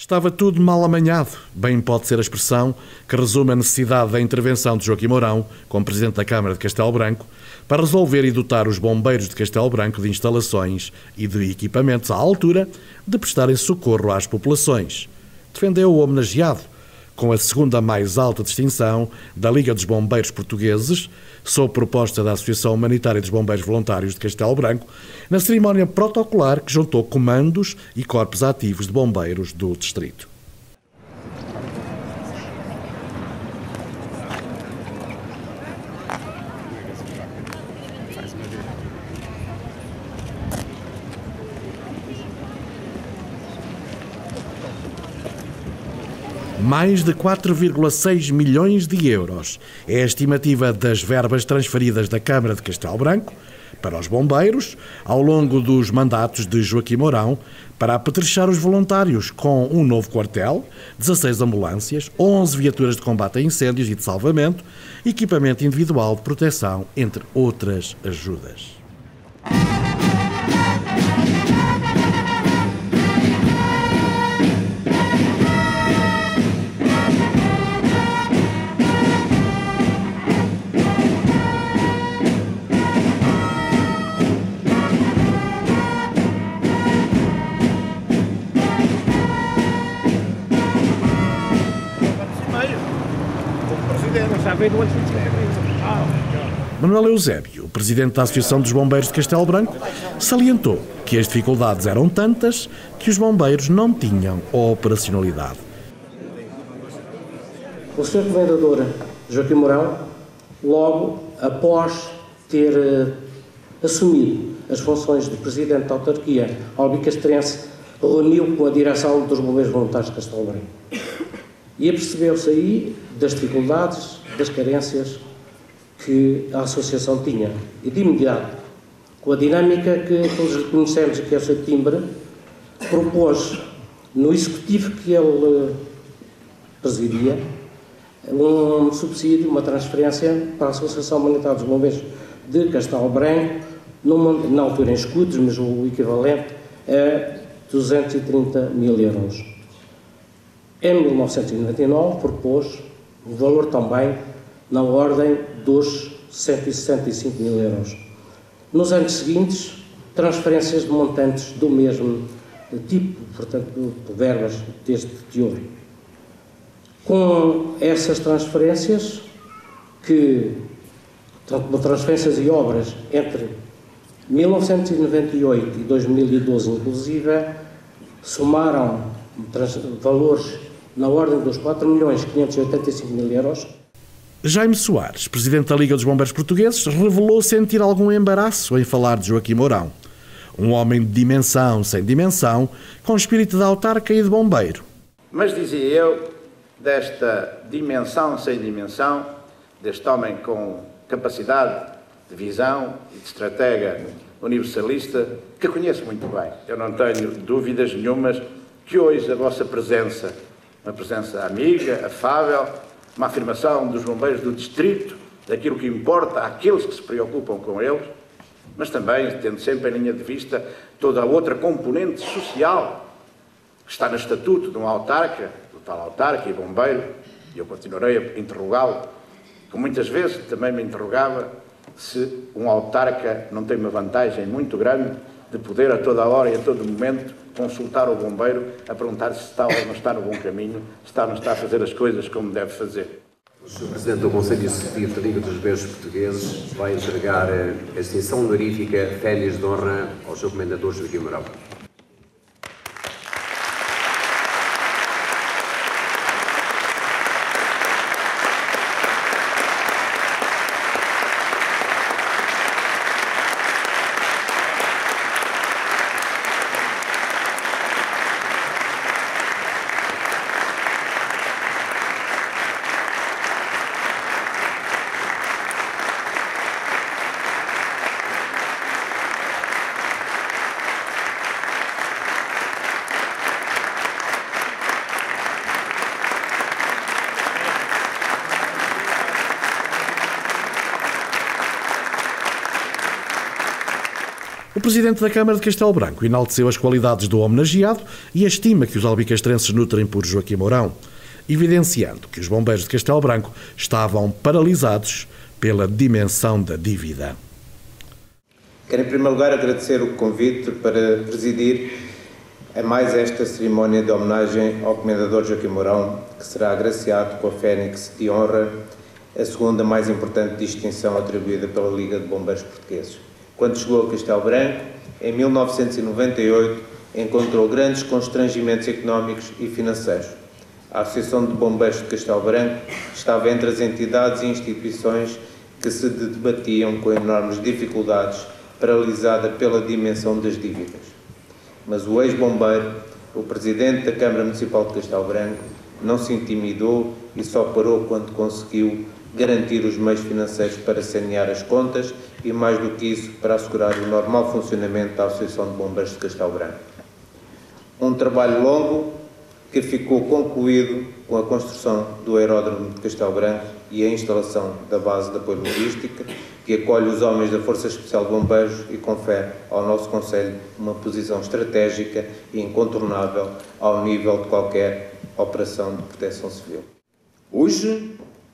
Estava tudo mal amanhado, bem pode ser a expressão que resume a necessidade da intervenção de Joaquim Mourão, como Presidente da Câmara de Castelo Branco, para resolver e dotar os bombeiros de Castelo Branco de instalações e de equipamentos à altura de prestarem socorro às populações. Defendeu o homenageado, com a segunda mais alta distinção da Liga dos Bombeiros Portugueses, sob proposta da Associação Humanitária dos Bombeiros Voluntários de Castelo Branco, na cerimónia protocolar que juntou comandos e corpos ativos de bombeiros do distrito. Mais de 4,6 milhões de euros é a estimativa das verbas transferidas da Câmara de Castelo Branco para os bombeiros ao longo dos mandatos de Joaquim Mourão para apetrechar os voluntários com um novo quartel, 16 ambulâncias, 11 viaturas de combate a incêndios e de salvamento, equipamento individual de proteção, entre outras ajudas. Manuel Eusébio, o Presidente da Associação dos Bombeiros de Castelo Branco, salientou que as dificuldades eram tantas que os bombeiros não tinham operacionalidade. O Sr. Comendador Joaquim Mourão, logo após ter assumido as funções de Presidente da Autarquia albicastrense, reuniu com a direção dos Bombeiros Voluntários de Castelo Branco. E apercebeu-se aí das dificuldades, das carências que a Associação tinha. E de imediato, com a dinâmica que todos conhecemos aqui ao timbre, propôs no executivo que ele presidia um subsídio, uma transferência para a Associação Humanitária dos Bombeiros de Castelo Branco, na altura em escudos, mas o equivalente a 230 mil euros. Em 1999 propôs um valor também na ordem dos 165 mil euros. Nos anos seguintes, transferências de montantes do mesmo tipo, portanto, de verbas deste teor. Com essas transferências, transferências e obras entre 1998 e 2012, inclusive, somaram valores na ordem dos 4.585.000 euros. Jaime Soares, Presidente da Liga dos Bombeiros Portugueses, revelou sentir algum embaraço em falar de Joaquim Mourão. Um homem de dimensão sem dimensão, com espírito de autarca e de bombeiro. Mas dizia eu, desta dimensão sem dimensão, deste homem com capacidade de visão e de estratega universalista, que conheço muito bem. Eu não tenho dúvidas nenhumas que hoje a vossa presença, uma presença amiga, afável, uma afirmação dos bombeiros do distrito, daquilo que importa àqueles que se preocupam com eles, mas também tendo sempre em linha de vista toda a outra componente social que está no estatuto de um autarca, do tal autarca e bombeiro, e eu continuarei a interrogá-lo, como muitas vezes também me interrogava se um autarca não tem uma vantagem muito grande de poder a toda hora e a todo momento consultar o bombeiro a perguntar se está ou não está no bom caminho, se está ou não está a fazer as coisas como deve fazer. O Sr. Presidente do Conselho Executivo da Liga dos Bombeiros Portugueses vai entregar a distinção honorífica Férias de Honra ao Sr. Comendador Joaquim Mourão. O Presidente da Câmara de Castelo Branco enalteceu as qualidades do homenageado e a estima que os albicastrenses nutrem por Joaquim Mourão, evidenciando que os bombeiros de Castelo Branco estavam paralisados pela dimensão da dívida. Quero, em primeiro lugar, agradecer o convite para presidir a mais esta cerimónia de homenagem ao Comendador Joaquim Mourão, que será agraciado com a Fênix de Honra, a segunda mais importante distinção atribuída pela Liga de Bombeiros Portugueses. Quando chegou a Castelo Branco, em 1998, encontrou grandes constrangimentos económicos e financeiros. A Associação de Bombeiros de Castelo Branco estava entre as entidades e instituições que se debatiam com enormes dificuldades, paralisada pela dimensão das dívidas. Mas o ex-bombeiro, o Presidente da Câmara Municipal de Castelo Branco, não se intimidou e só parou quando conseguiu garantir os meios financeiros para sanear as contas e, mais do que isso, para assegurar o normal funcionamento da Associação de Bombeiros de Castelo Branco. Um trabalho longo que ficou concluído com a construção do aeródromo de Castelo Branco e a instalação da base de apoio logística, que acolhe os homens da Força Especial de Bombeiros e confere ao nosso Conselho uma posição estratégica e incontornável ao nível de qualquer operação de proteção civil. Hoje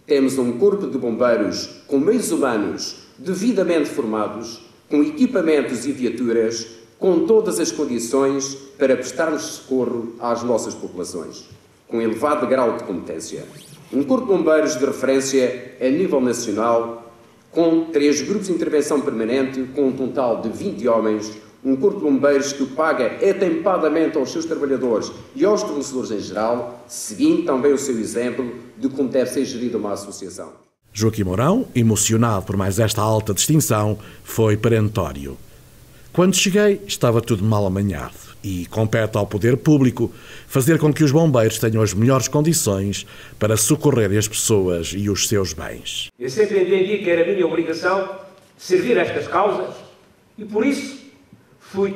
temos um corpo de bombeiros com meios humanos devidamente formados, com equipamentos e viaturas, com todas as condições para prestarmos socorro às nossas populações, com elevado grau de competência. Um corpo de bombeiros de referência a nível nacional, com 3 grupos de intervenção permanente, com um total de 20 homens, um corpo de bombeiros que paga atempadamente aos seus trabalhadores e aos fornecedores em geral, seguindo também o seu exemplo de como deve ser gerida uma associação. Joaquim Mourão, emocionado por mais esta alta distinção, foi perentório. Quando cheguei, estava tudo mal amanhado e compete ao poder público fazer com que os bombeiros tenham as melhores condições para socorrerem as pessoas e os seus bens. Eu sempre entendi que era minha obrigação servir estas causas e, por isso, fui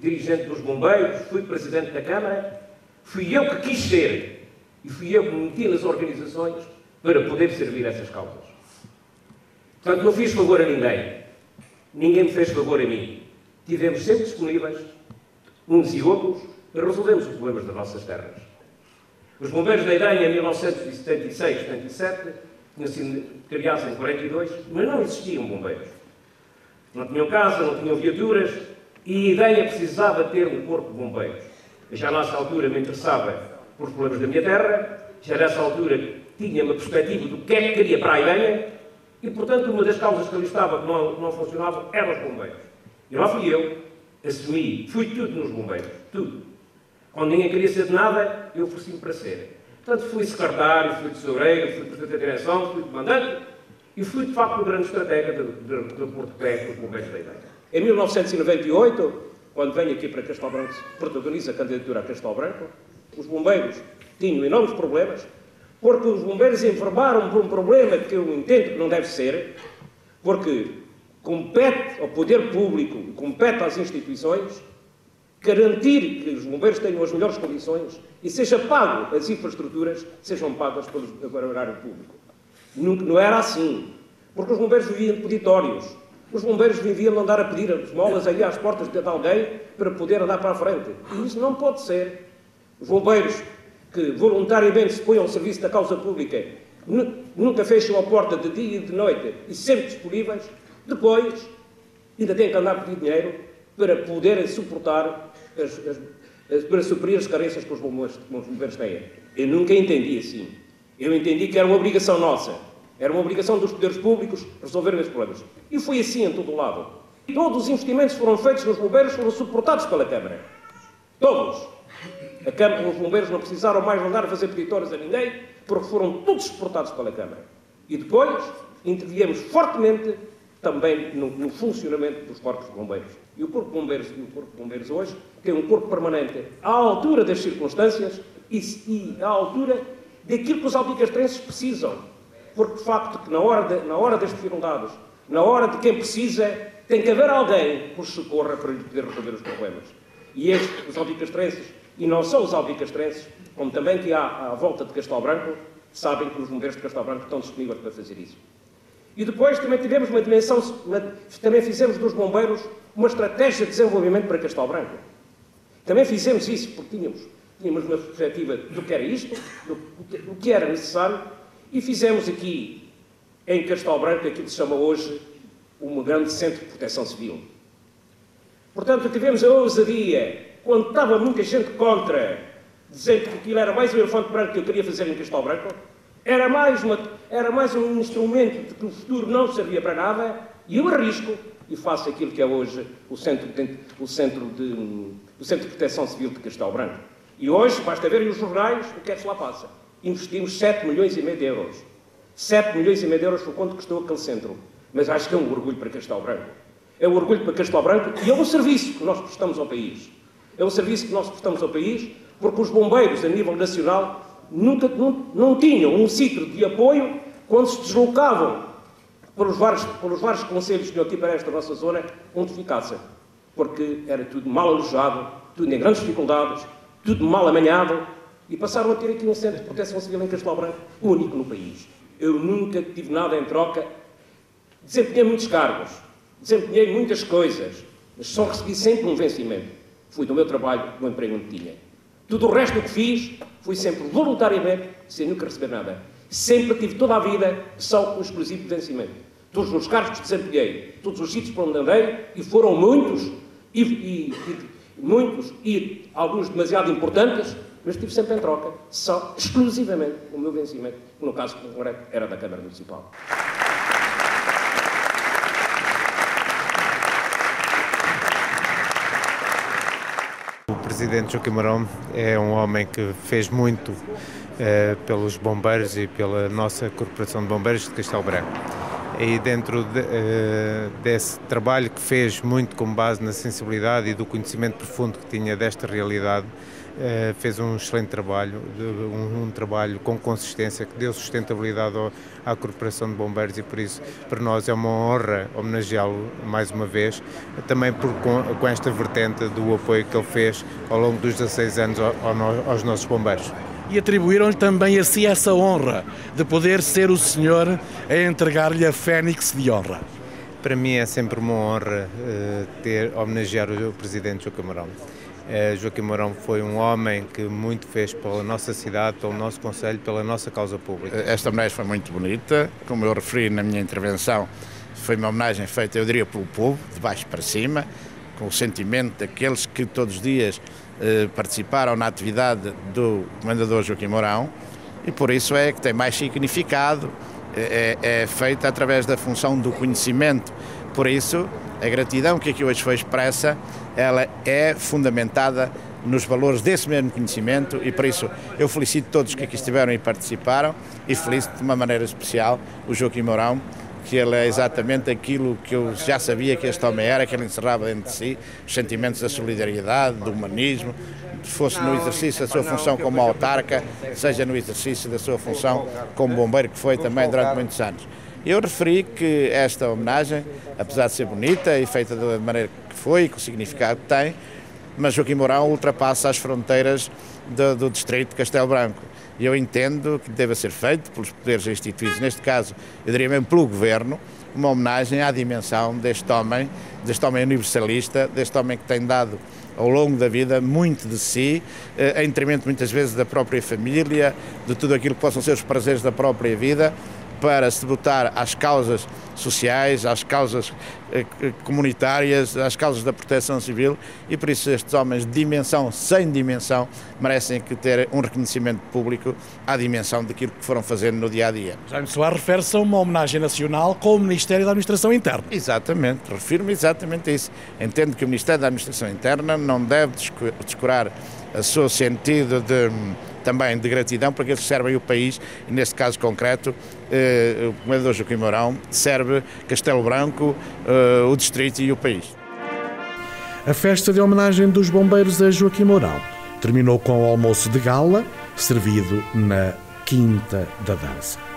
dirigente dos bombeiros, fui presidente da Câmara, fui eu que quis ser e fui eu que me meti nas organizações para poder servir essas causas. Portanto, não fiz favor a ninguém. Ninguém me fez favor a mim. Tivemos sempre disponíveis, uns e outros, para resolvermos os problemas das nossas terras. Os bombeiros da Idanha, em 1976-77, tinham sido criados em 42, mas não existiam bombeiros. Não tinham casa, não tinham viaturas, e a Idanha precisava ter um corpo de bombeiros. Eu já nessa altura me interessava por problemas da minha terra, já nessa altura tinha uma perspectiva do que é que queria para a Idanha, e, portanto, uma das causas que ali estava que não funcionavam eram os bombeiros. E lá fui eu, assumi, fui tudo nos bombeiros, tudo. Quando ninguém queria ser de nada, eu ofereci-me para ser. Portanto, fui secretário, fui tesoureiro, fui presidente da direção, fui comandante e fui, de facto, o grande estratega do Porto Pé dos bombeiros da Idanha. Em 1998, quando venho aqui para Castelo Branco, protagonizo a candidatura a Castelo Branco, os bombeiros tinham enormes problemas, porque os bombeiros informaram por um problema que eu entendo que não deve ser, porque compete ao poder público, compete às instituições, garantir que os bombeiros tenham as melhores condições e seja pago, as infraestruturas sejam pagas pelo erário público. Não era assim, porque os bombeiros viviam de peditórios, os bombeiros viviam de andar a pedir as esmolas aí às portas de alguém para poder andar para a frente. E isso não pode ser. Os bombeiros que voluntariamente se põem ao serviço da causa pública, nunca fecham a porta de dia e de noite e sempre disponíveis, depois ainda têm que andar a pedir dinheiro para poderem suportar, para suprir as carências que os bombeiros têm. Eu nunca entendi assim. Eu entendi que era uma obrigação nossa, era uma obrigação dos poderes públicos resolverem esses problemas. E foi assim em todo o lado. Todos os investimentos que foram feitos nos bombeiros foram suportados pela Câmara. Todos. Os bombeiros não precisaram mais andar a fazer peditórios a ninguém, porque foram todos suportados pela Câmara. E depois interviemos fortemente também no funcionamento dos corpos de bombeiros. E o Corpo de Bombeiros hoje tem um corpo permanente à altura das circunstâncias e à altura daquilo que os albicastrenses precisam. Porque, de facto, que na hora das dificuldades, na hora de quem precisa, tem que haver alguém que os socorra para lhe poder resolver os problemas. E os albicastrenses, e não só os albicastrenses, como também que há à volta de Castelo Branco, sabem que os bombeiros de Castelo Branco estão disponíveis para fazer isso. E depois também tivemos uma dimensão, também fizemos dos bombeiros uma estratégia de desenvolvimento para Castelo Branco. Também fizemos isso porque tínhamos uma perspectiva do que era isto, do que era necessário, e fizemos aqui, em Castelo Branco, aquilo que se chama hoje um grande centro de proteção civil. Portanto, tivemos a ousadia, quando estava muita gente contra, dizendo que aquilo era mais um elefante branco que eu queria fazer em Castelo Branco, era mais um instrumento de que o futuro não servia para nada, e eu arrisco e faço aquilo que é hoje o Centro de Proteção Civil de Castelo Branco. E hoje, basta verem os jornais o que é que se lá passa. Investimos 7,5 milhões de euros. 7,5 milhões de euros foi quanto custou aquele centro. Mas acho que é um orgulho para Castelo Branco. É um orgulho para Castelo Branco e é um serviço que nós prestamos ao país. É um serviço que nós prestamos ao país porque os bombeiros, a nível nacional, não tinham um sítio de apoio quando se deslocavam pelos vários concelhos que tinham aqui para esta nossa zona, onde ficassem. Porque era tudo mal alojado, tudo em grandes dificuldades, tudo mal amanhado, e passaram a ter aqui um centro de proteção civil em Castelo Branco, único no país. Eu nunca tive nada em troca. Desempenhei muitos cargos, desempenhei muitas coisas, mas só recebi sempre um vencimento. Fui do meu trabalho, do emprego onde tinha. Tudo o resto do que fiz, fui sempre voluntariamente, sem nunca receber nada. Sempre tive toda a vida só com um exclusivo vencimento. Todos os cargos que desempenhei, todos os sítios por onde andei, e foram muitos, e alguns demasiado importantes, mas tive sempre em troca, só exclusivamente o meu vencimento, que no caso era da Câmara Municipal. O Presidente Joaquim Mourão é um homem que fez muito pelos bombeiros e pela nossa Corporação de Bombeiros de Castelo Branco. E dentro desse trabalho que fez muito com base na sensibilidade e do conhecimento profundo que tinha desta realidade, fez um excelente trabalho, um trabalho com consistência que deu sustentabilidade à Corporação de Bombeiros, e por isso para nós é uma honra homenageá-lo mais uma vez, também com esta vertente do apoio que ele fez ao longo dos 16 anos aos nossos bombeiros. E atribuíram-lhe também a si essa honra de poder ser o senhor a entregar-lhe a Fênix de honra. Para mim é sempre uma honra homenagear o Presidente Joaquim Mourão. Joaquim Mourão foi um homem que muito fez pela nossa cidade, pelo nosso concelho, pela nossa causa pública. Esta homenagem foi muito bonita, como eu referi na minha intervenção, foi uma homenagem feita, eu diria, pelo povo, de baixo para cima, com o sentimento daqueles que todos os dias participaram na atividade do Comendador Joaquim Mourão, e por isso é que tem mais significado, é feita através da função do conhecimento. Por isso, a gratidão que aqui hoje foi expressa, ela é fundamentada nos valores desse mesmo conhecimento, e por isso eu felicito todos que aqui estiveram e participaram, e felicito de uma maneira especial o Joaquim Mourão, que ele é exatamente aquilo que eu já sabia que este homem era, que ele encerrava dentro de si, os sentimentos da solidariedade, do humanismo, fosse no exercício da sua função como autarca, seja no exercício da sua função como bombeiro, que foi também durante muitos anos. Eu referi que esta homenagem, apesar de ser bonita e feita da maneira que foi, com o significado que tem, mas Joaquim Mourão ultrapassa as fronteiras do distrito de Castelo Branco. E eu entendo que deve ser feito pelos poderes instituídos, neste caso, eu diria mesmo pelo Governo, uma homenagem à dimensão deste homem universalista, deste homem que tem dado ao longo da vida muito de si, em detrimento muitas vezes da própria família, de tudo aquilo que possam ser os prazeres da própria vida, para se devotar às causas sociais, às causas comunitárias, às causas da proteção civil, e por isso estes homens de dimensão, sem dimensão, merecem que ter um reconhecimento público à dimensão daquilo que foram fazendo no dia-a-dia. Jaime Soares refere-se a uma homenagem nacional com o Ministério da Administração Interna. Exatamente, refiro-me exatamente a isso. Entendo que o Ministério da Administração Interna não deve descurar o seu sentido também de gratidão para aqueles que servem o país, e neste caso concreto, o Comendador Joaquim Mourão serve Castelo Branco, o distrito e o país. A festa de homenagem dos bombeiros a Joaquim Mourão terminou com o almoço de gala, servido na Quinta da Dança.